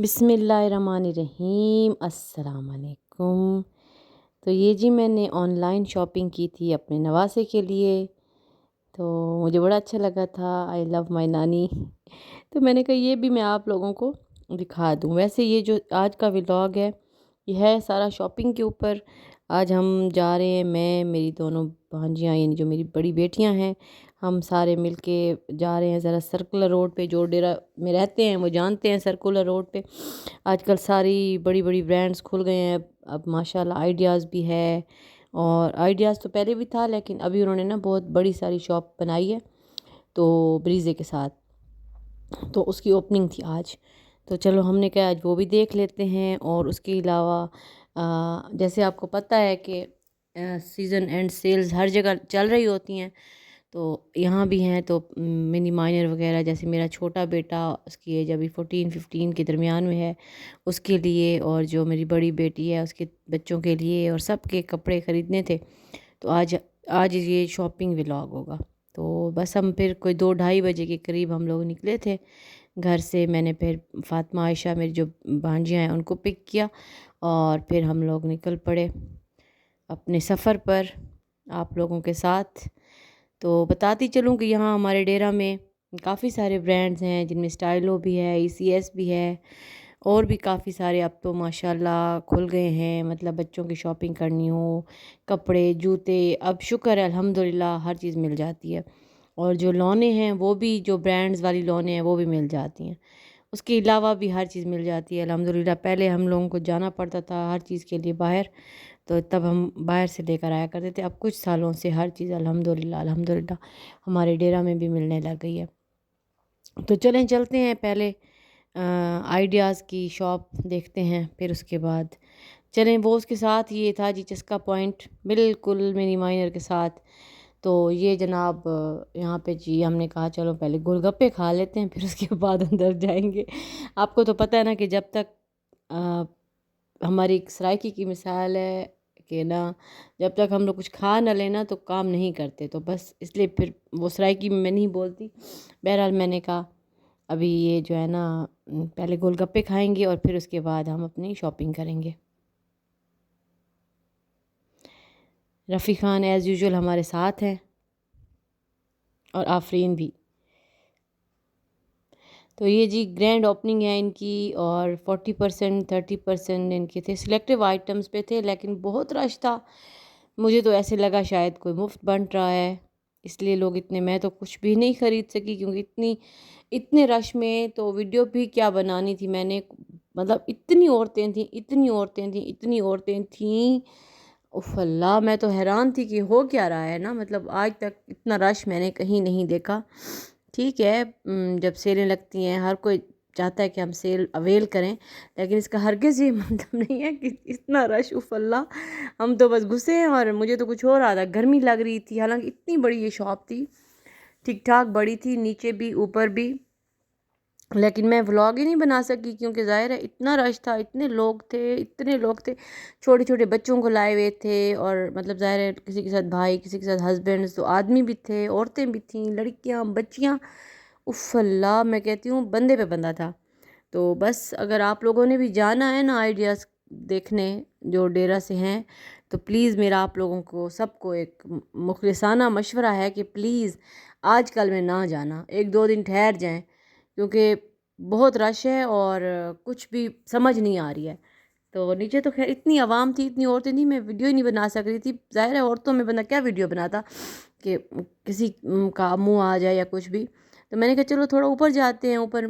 بسم اللہ الرحمن الرحیم، السلام علیکم۔ تو یہ جی میں نے آن لائن شاپنگ کی تھی اپنے نواسے کے لیے، تو مجھے بڑا اچھا لگا تھا۔ آئی لو مائی نانی۔ تو میں نے کہا یہ بھی میں آپ لوگوں کو دکھا دوں۔ ویسے یہ جو آج کا ولاگ ہے یہ ہے سارا شاپنگ کے اوپر۔ آج ہم جا رہے ہیں، میں میری دونوں بھانجیاں یعنی جو میری بڑی بیٹیاں ہیں، ہم سارے مل کے جا رہے ہیں ذرا سرکولر روڈ پہ۔ جو ڈیرا میں رہتے ہیں وہ جانتے ہیں سرکولر روڈ پہ آج کل ساری بڑی بڑی برانڈز کھل گئے ہیں۔ اب ماشاءاللہ آئیڈیاز بھی ہے، اور آئیڈیاز تو پہلے بھی تھا لیکن ابھی انہوں نے نا بہت بڑی ساری شاپ بنائی ہے تو بریزے کے ساتھ، تو اس کی اوپننگ تھی آج۔ تو چلو ہم نے کہا آج وہ بھی دیکھ لیتے ہیں۔ اور اس کے علاوہ جیسے آپ کو پتہ ہے کہ سیزن اینڈ سیلز ہر جگہ چل رہی ہوتی ہیں، تو یہاں بھی ہیں۔ تو منی مائنر وغیرہ، جیسے میرا چھوٹا بیٹا، اس کی ایج ابھی 14-15 کے درمیان میں ہے، اس کے لیے، اور جو میری بڑی بیٹی ہے اس کے بچوں کے لیے، اور سب کے کپڑے خریدنے تھے۔ تو آج یہ شاپنگ ولاگ ہوگا۔ تو بس ہم پھر کوئی 2-2:30 بجے کے قریب ہم لوگ نکلے تھے گھر سے۔ میں نے پھر فاطمہ عائشہ میری جو بھانجیاں ہیں ان کو پک کیا، اور پھر ہم لوگ نکل پڑے اپنے سفر پر آپ لوگوں کے ساتھ۔ تو بتاتی چلوں کہ یہاں ہمارے ڈیرہ میں کافی سارے برانڈز ہیں، جن میں اسٹائلو بھی ہے، ECS بھی ہے، اور بھی کافی سارے اب تو ماشاءاللہ کھل گئے ہیں۔ مطلب بچوں کی شاپنگ کرنی ہو، کپڑے، جوتے، اب شکر ہے الحمدللہ ہر چیز مل جاتی ہے۔ اور جو لونے ہیں وہ بھی، جو برانڈز والی لونے ہیں وہ بھی مل جاتی ہیں۔ اس کے علاوہ بھی ہر چیز مل جاتی ہے الحمدللہ۔ پہلے ہم لوگوں کو جانا پڑتا تھا ہر چیز کے لیے باہر، تو تب ہم باہر سے لے کر آیا کرتے تھے۔ اب کچھ سالوں سے ہر چیز الحمدللہ ہمارے ڈیرہ میں بھی ملنے لگ گئی ہے۔ تو چلیں چلتے ہیں، پہلے آئیڈیاز کی شاپ دیکھتے ہیں، پھر اس کے بعد چلیں۔ وہ اس کے ساتھ یہ تھا جی چسکا پوائنٹ، بالکل منی مائنر کے ساتھ۔ تو یہ جناب یہاں پہ جی ہم نے کہا چلو پہلے گول گپے کھا لیتے ہیں، پھر اس کے بعد اندر جائیں گے۔ آپ کو تو پتہ ہے نا کہ جب تک ہماری ایک سرائکی کی مثال ہے کہ نا، جب تک ہم لوگ کچھ کھا نہ لینا تو کام نہیں کرتے، تو بس اس لیے پھر وہ سرائکی میں نہیں بولتی۔ بہرحال میں نے کہا ابھی یہ جو ہے نا پہلے گول گپے کھائیں گے اور پھر اس کے بعد ہم اپنی شاپنگ کریں گے۔ رفیع خان ایز یوزول ہمارے ساتھ ہیں، اور آفرین بھی۔ تو یہ جی گرینڈ اوپننگ ہے ان کی، اور 40% 30% ان کے تھے، سلیکٹیو آئٹمس پہ تھے، لیکن بہت رش تھا۔ مجھے تو ایسے لگا شاید کوئی مفت بنٹ رہا ہے، اس لیے لوگ اتنے، میں تو کچھ بھی نہیں خرید سکی کیونکہ اتنے رش میں تو ویڈیو بھی کیا بنانی تھی میں نے۔ مطلب اتنی عورتیں تھیں، اتنی عورتیں تھیں، اتنی عورتیں تھیں، اف اللہ، میں تو حیران تھی کہ ہو کیا رہا ہے نا۔ مطلب آج تک اتنا رش میں نے کہیں نہیں دیکھا۔ ٹھیک ہے، جب سیلیں لگتی ہیں ہر کوئی چاہتا ہے کہ ہم سیل اویل کریں، لیکن اس کا ہرگز یہ مطلب نہیں ہے کہ اتنا رش، اف اللہ، ہم تو بس گھسے ہیں۔ اور مجھے تو کچھ ہو رہا تھا، گرمی لگ رہی تھی، حالانکہ اتنی بڑی یہ شاپ تھی، ٹھیک ٹھاک بڑی تھی، نیچے بھی اوپر بھی، لیکن میں ولاگ ہی نہیں بنا سکی کیونکہ ظاہر ہے اتنا رش تھا، اتنے لوگ تھے، اتنے لوگ تھے، چھوٹے چھوٹے بچوں کو لائے ہوئے تھے، اور مطلب ظاہر ہے کسی کے ساتھ بھائی، کسی کے ساتھ ہسبینڈز، تو آدمی بھی تھے، عورتیں بھی تھیں، لڑکیاں، بچیاں، اف اللہ، میں کہتی ہوں بندے پہ بندہ تھا۔ تو بس اگر آپ لوگوں نے بھی جانا ہے نا آئیڈیاز دیکھنے جو ڈیرہ سے ہیں، تو پلیز میرا آپ لوگوں کو سب کو ایک مخلصانہ مشورہ ہے کہ پلیز آج کل میں نہ جانا، 1-2 دن ٹھہر جائیں، کیونکہ بہت رش ہے اور کچھ بھی سمجھ نہیں آ رہی ہے۔ تو نیچے تو خیر اتنی عوام تھی، اتنی عورتیں تھیں، میں ویڈیو ہی نہیں بنا سک رہی تھی۔ ظاہر ہے عورتوں میں بندہ کیا ویڈیو بناتا کہ کسی کا منہ آ جائے یا کچھ بھی۔ تو میں نے کہا چلو تھوڑا اوپر جاتے ہیں۔ اوپر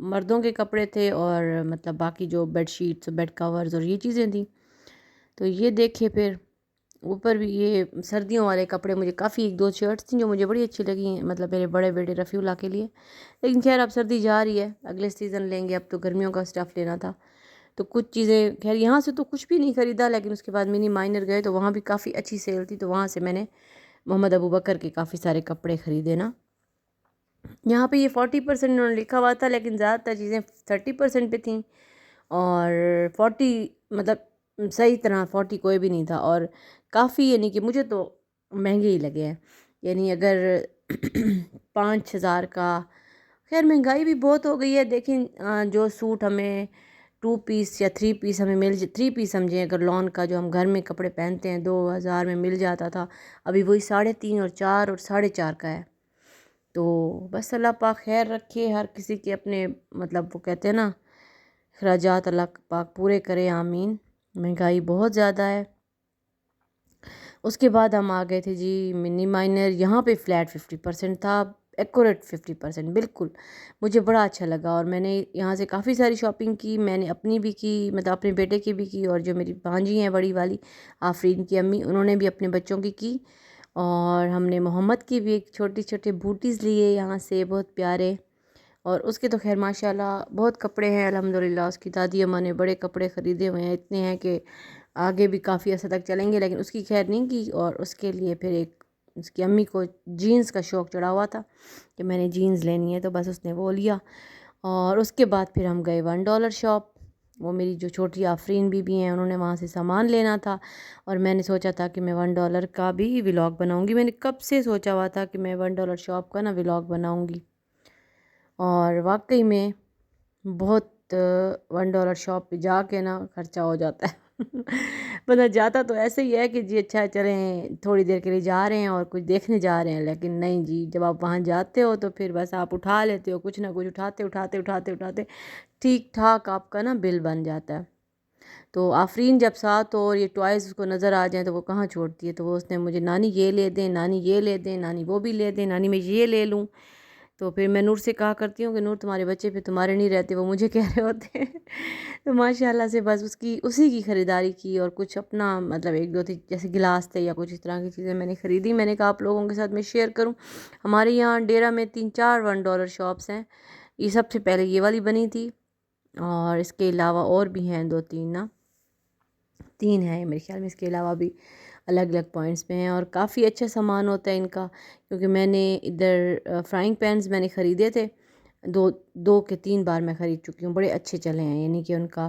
مردوں کے کپڑے تھے، اور مطلب باقی جو بیڈ شیٹس، بیڈ کورز اور یہ چیزیں تھیں۔ تو یہ دیکھے پھر اوپر بھی یہ سردیوں والے کپڑے، مجھے کافی 1-2 شرٹس تھیں جو مجھے بڑی اچھی لگیں، مطلب میرے بڑے بیٹے رفیع اللہ کے لیے، لیکن خیر اب سردی جا رہی ہے، اگلے سیزن لیں گے، اب تو گرمیوں کا سٹف لینا تھا۔ تو کچھ چیزیں خیر یہاں سے تو کچھ بھی نہیں خریدا، لیکن اس کے بعد منی مائنر گئے تو وہاں بھی کافی اچھی سیل تھی، تو وہاں سے میں نے محمد ابو بکر کے کافی سارے کپڑے خریدے نا۔ یہاں پہ یہ 40% انہوں نے لکھا ہوا تھا، لیکن زیادہ تر چیزیں 30% پہ تھیں، اور 40 مطلب صحیح طرح 40 کوئی بھی نہیں تھا، اور کافی یعنی کہ مجھے تو مہنگے ہی لگے ہیں۔ یعنی اگر 5,000 کا، خیر مہنگائی بھی بہت ہو گئی ہے، دیکھیں جو سوٹ ہمیں 2 پیس یا 3 پیس ہمیں 3 پیس سمجھیں، اگر لون کا جو ہم گھر میں کپڑے پہنتے ہیں 2000 میں مل جاتا تھا، ابھی وہی 3.5 اور 4 اور 4.5 کا ہے۔ تو بس اللہ پاک خیر رکھے، ہر کسی کے اپنے مطلب وہ کہتے ہیں نا اخراجات اللہ پاک پورے کرے، آمین۔ مہنگائی بہت زیادہ ہے۔ اس کے بعد ہم آ گئے تھے جی منی مائنر، یہاں پہ فلیٹ 50% تھا، ایکوریٹ 50%، بالکل مجھے بڑا اچھا لگا، اور میں نے یہاں سے کافی ساری شاپنگ کی، میں نے اپنی بھی کی، مطلب اپنے بیٹے کی بھی کی، اور جو میری بھانجی ہیں بڑی والی آفرین کی امی، انہوں نے بھی اپنے بچوں کی، اور ہم نے محمد کی بھی ایک چھوٹی چھوٹے بوٹیز لیے یہاں سے، بہت پیارے۔ اور اس کے تو خیر ماشاءاللہ بہت کپڑے ہیں الحمدللہ، اس کی دادی اماں نے بڑے کپڑے خریدے ہوئے ہیں، اتنے ہیں کہ آگے بھی کافی عرصہ تک چلیں گے، لیکن اس کی خیر نہیں کی، اور اس کے لیے پھر ایک اس کی امی کو جینز کا شوق چڑھا ہوا تھا کہ میں نے جینز لینی ہے، تو بس اس نے وہ لیا۔ اور اس کے بعد پھر ہم گئے $1 شاپ، وہ میری جو چھوٹی آفرین بھی ہیں انہوں نے وہاں سے سامان لینا تھا، اور میں نے سوچا تھا کہ میں $1 کا بھی ولاگ بناؤں گی، میں نے کب سے سوچا ہوا تھا کہ میں $1 شاپ کا نا ولاگ بناؤں گی، اور واقعی میں بہت $1 شاپ پہ جا کے نا خرچہ ہو جاتا ہے بندہ جاتا تو ایسے ہی ہے کہ جی اچھا چلیں تھوڑی دیر کے لیے جا رہے ہیں اور کچھ دیکھنے جا رہے ہیں، لیکن نہیں جی، جب آپ وہاں جاتے ہو تو پھر بس آپ اٹھا لیتے ہو کچھ نہ کچھ، اٹھاتے ٹھیک ٹھاک آپ کا نا بل بن جاتا ہے۔ تو آفرین جب ساتھ ہو اور یہ ٹوائز اس کو نظر آ جائیں تو وہ کہاں چھوڑتی ہے، تو وہ اس نے مجھے نانی یہ لے دیں، نانی یہ لے دیں، نانی وہ بھی لے دیں، نانی میں یہ لے لوں۔ تو پھر میں نور سے کہا کرتی ہوں کہ نور تمہارے بچے پھر تمہارے نہیں رہتے، وہ مجھے کہہ رہے ہوتے ہیں تو ماشاءاللہ سے بس اسی کی خریداری کی، اور کچھ اپنا مطلب ایک دو تھی جیسے گلاس تھے یا کچھ اس طرح کی چیزیں میں نے خریدی، میں نے کہا آپ لوگوں کے ساتھ میں شیئر کروں۔ ہمارے یہاں ڈیرہ میں 3-4 $1 شاپس ہیں، یہ سب سے پہلے یہ والی بنی تھی، اور اس کے علاوہ اور بھی ہیں 2-3 نا، 3 ہیں میرے خیال میں، اس کے علاوہ بھی الگ الگ پوائنٹس پہ ہیں، اور کافی اچھا سامان ہوتا ہے ان کا، کیونکہ میں نے ادھر فرائنگ پینز میں نے خریدے تھے، 2 کے 3 بار میں خرید چکی ہوں، بڑے اچھے چلے ہیں، یعنی کہ ان کا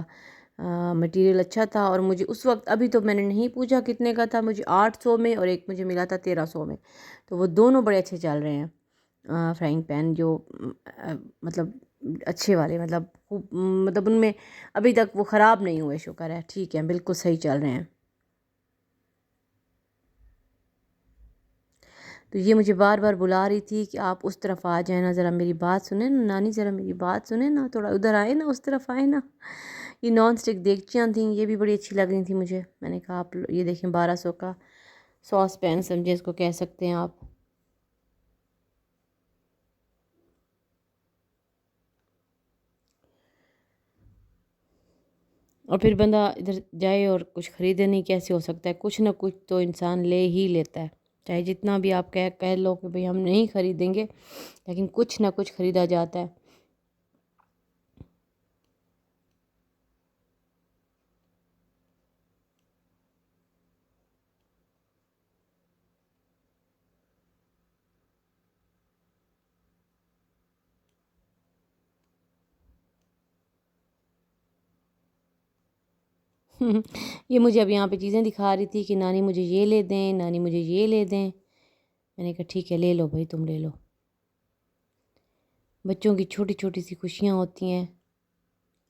مٹیریل اچھا تھا، اور مجھے اس وقت ابھی تو میں نے نہیں پوچھا کتنے کا تھا، مجھے 800 میں، اور ایک مجھے ملا تھا 1300 میں، تو وہ دونوں بڑے اچھے چل رہے ہیں فرائنگ پین، جو مطلب اچھے والے، مطلب مطلب ان میں ابھی تک وہ خراب نہیں ہوئے، شکر ہے، ٹھیک ہے، بالکل صحیح چل رہے ہیں۔ تو یہ مجھے بار بار بلا رہی تھی کہ آپ اس طرف آ جائیں نا، ذرا میری بات سنیں نا نانی، ذرا میری بات سنیں نا، تھوڑا ادھر آئے نا، اس طرف آئے نا۔ یہ نان اسٹک دیگچیاں تھیں، یہ بھی بڑی اچھی لگ رہی تھیں مجھے، میں نے کہا آپ یہ دیکھیں 1200 کا ساس پین سمجھے اس کو کہہ سکتے ہیں آپ۔ اور پھر بندہ ادھر جائے اور کچھ خریدے نہیں، کیسے ہو سکتا ہے، کچھ نہ کچھ تو انسان لے ہی لیتا ہے، چاہے جتنا بھی آپ کہہ لو کہ بھئی ہم نہیں خریدیں گے، لیکن کچھ نہ کچھ خریدا جاتا ہے۔ یہ مجھے اب یہاں پہ چیزیں دکھا رہی تھی کہ نانی مجھے یہ لے دیں، نانی مجھے یہ لے دیں، میں نے کہا ٹھیک ہے لے لو بھائی، تم لے لو، بچوں کی چھوٹی چھوٹی سی خوشیاں ہوتی ہیں۔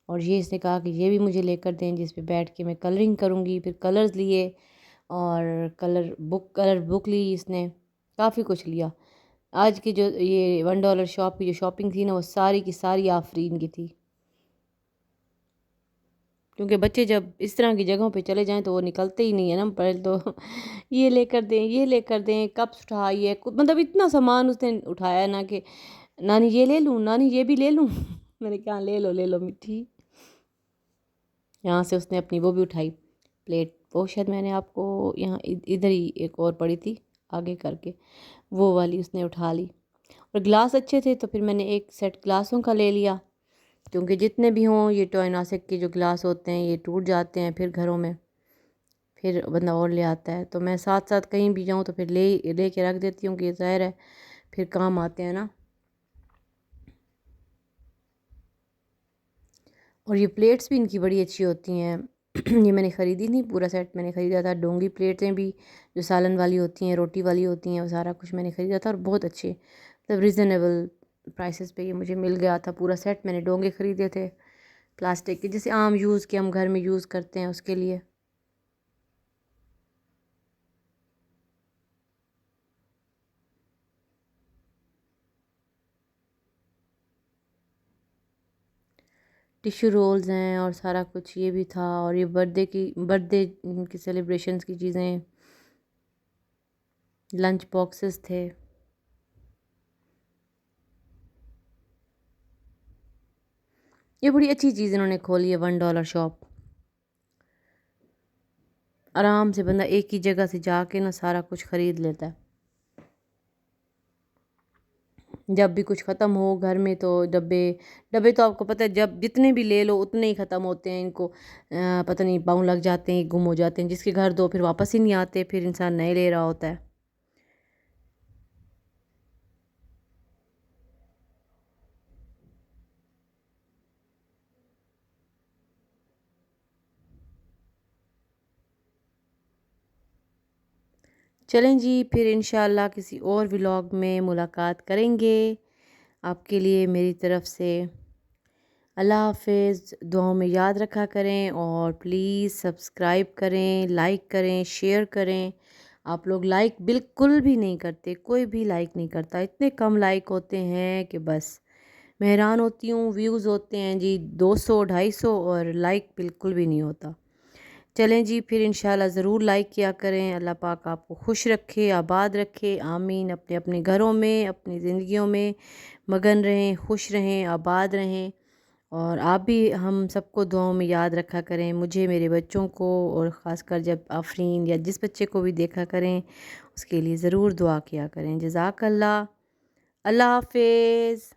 اور یہ اس نے کہا کہ یہ بھی مجھے لے کر دیں، جس پہ بیٹھ کے میں کلرنگ کروں گی، پھر کلرز لیے، اور کلر بک لی، اس نے کافی کچھ لیا۔ آج کی جو یہ $1 شاپ کی جو شاپنگ تھی نا، وہ ساری کی ساری آفرین کی تھی، کیونکہ بچے جب اس طرح کی جگہوں پہ چلے جائیں تو وہ نکلتے ہی نہیں ہیں نا، پہلے تو یہ لے کر دیں، یہ لے کر دیں، کپس اٹھائیے، مطلب اتنا سامان اس نے اٹھایا نا کہ نانی یہ لے لوں، نانی یہ بھی لے لوں میں نے کہا لے لو مٹھی۔ یہاں سے اس نے اپنی وہ بھی اٹھائی پلیٹ، وہ شاید میں نے آپ کو یہاں ادھر ہی ایک اور پڑی تھی آگے کر کے، وہ والی اس نے اٹھا لی۔ اور گلاس اچھے تھے تو پھر میں نے ایک سیٹ گلاسوں کا لے لیا، کیونکہ جتنے بھی ہوں یہ ٹوائے ناسک کے جو گلاس ہوتے ہیں یہ ٹوٹ جاتے ہیں پھر گھروں میں، پھر بندہ اور لے آتا ہے، تو میں ساتھ ساتھ کہیں بھی جاؤں تو پھر لے کے رکھ دیتی ہوں کہ ظاہر ہے پھر کام آتے ہیں نا۔ اور یہ پلیٹس بھی ان کی بڑی اچھی ہوتی ہیں یہ میں نے خریدی نہیں، پورا سیٹ میں نے خریدا تھا، ڈونگی پلیٹیں بھی جو سالن والی ہوتی ہیں، روٹی والی ہوتی ہیں، وہ سارا کچھ میں نے خریدا تھا، اور بہت اچھے، مطلب ریزنیبل پرائسز پہ یہ مجھے مل گیا تھا پورا سیٹ. میں نے ڈونگے خریدے تھے پلاسٹک کے، جیسے عام یوز کے ہم گھر میں یوز کرتے ہیں اس کے لیے. ٹیشو رولز ہیں اور سارا کچھ یہ بھی تھا. اور یہ برتھ ڈے کی سیلیبریشنز کی چیزیں، لنچ باکسز تھے. یہ بڑی اچھی چیز انہوں نے کھولی ہے $1 شاپ. آرام سے بندہ ایک ہی جگہ سے جا کے نا سارا کچھ خرید لیتا ہے. جب بھی کچھ ختم ہو گھر میں تو ڈبے تو آپ کو پتہ ہے جب جتنے بھی لے لو اتنے ہی ختم ہوتے ہیں. ان کو پتہ نہیں پاؤں لگ جاتے ہیں، گم ہو جاتے ہیں. جس کے گھر دو پھر واپس ہی نہیں آتے، پھر انسان نئے لے رہا ہوتا ہے. چلیں جی، پھر انشاءاللہ کسی اور ولاگ میں ملاقات کریں گے. آپ کے لیے میری طرف سے اللہ حافظ. دعاؤں میں یاد رکھا کریں اور پلیز سبسکرائب کریں، لائک کریں، شیئر کریں. آپ لوگ لائک بالکل بھی نہیں کرتے، کوئی بھی لائک نہیں کرتا. اتنے کم لائک ہوتے ہیں کہ بس میں حیران ہوتی ہوں. ویوز ہوتے ہیں جی 200 250 اور لائک بالکل بھی نہیں ہوتا. چلیں جی، پھر انشاءاللہ ضرور لائک کیا کریں. اللہ پاک آپ کو خوش رکھے، آباد رکھے، آمین. اپنے اپنے گھروں میں، اپنی زندگیوں میں مگن رہیں، خوش رہیں، آباد رہیں. اور آپ بھی ہم سب کو دعاؤں میں یاد رکھا کریں، مجھے، میرے بچوں کو، اور خاص کر جب آفرین یا جس بچے کو بھی دیکھا کریں اس کے لیے ضرور دعا کیا کریں. جزاک اللہ. اللہ حافظ.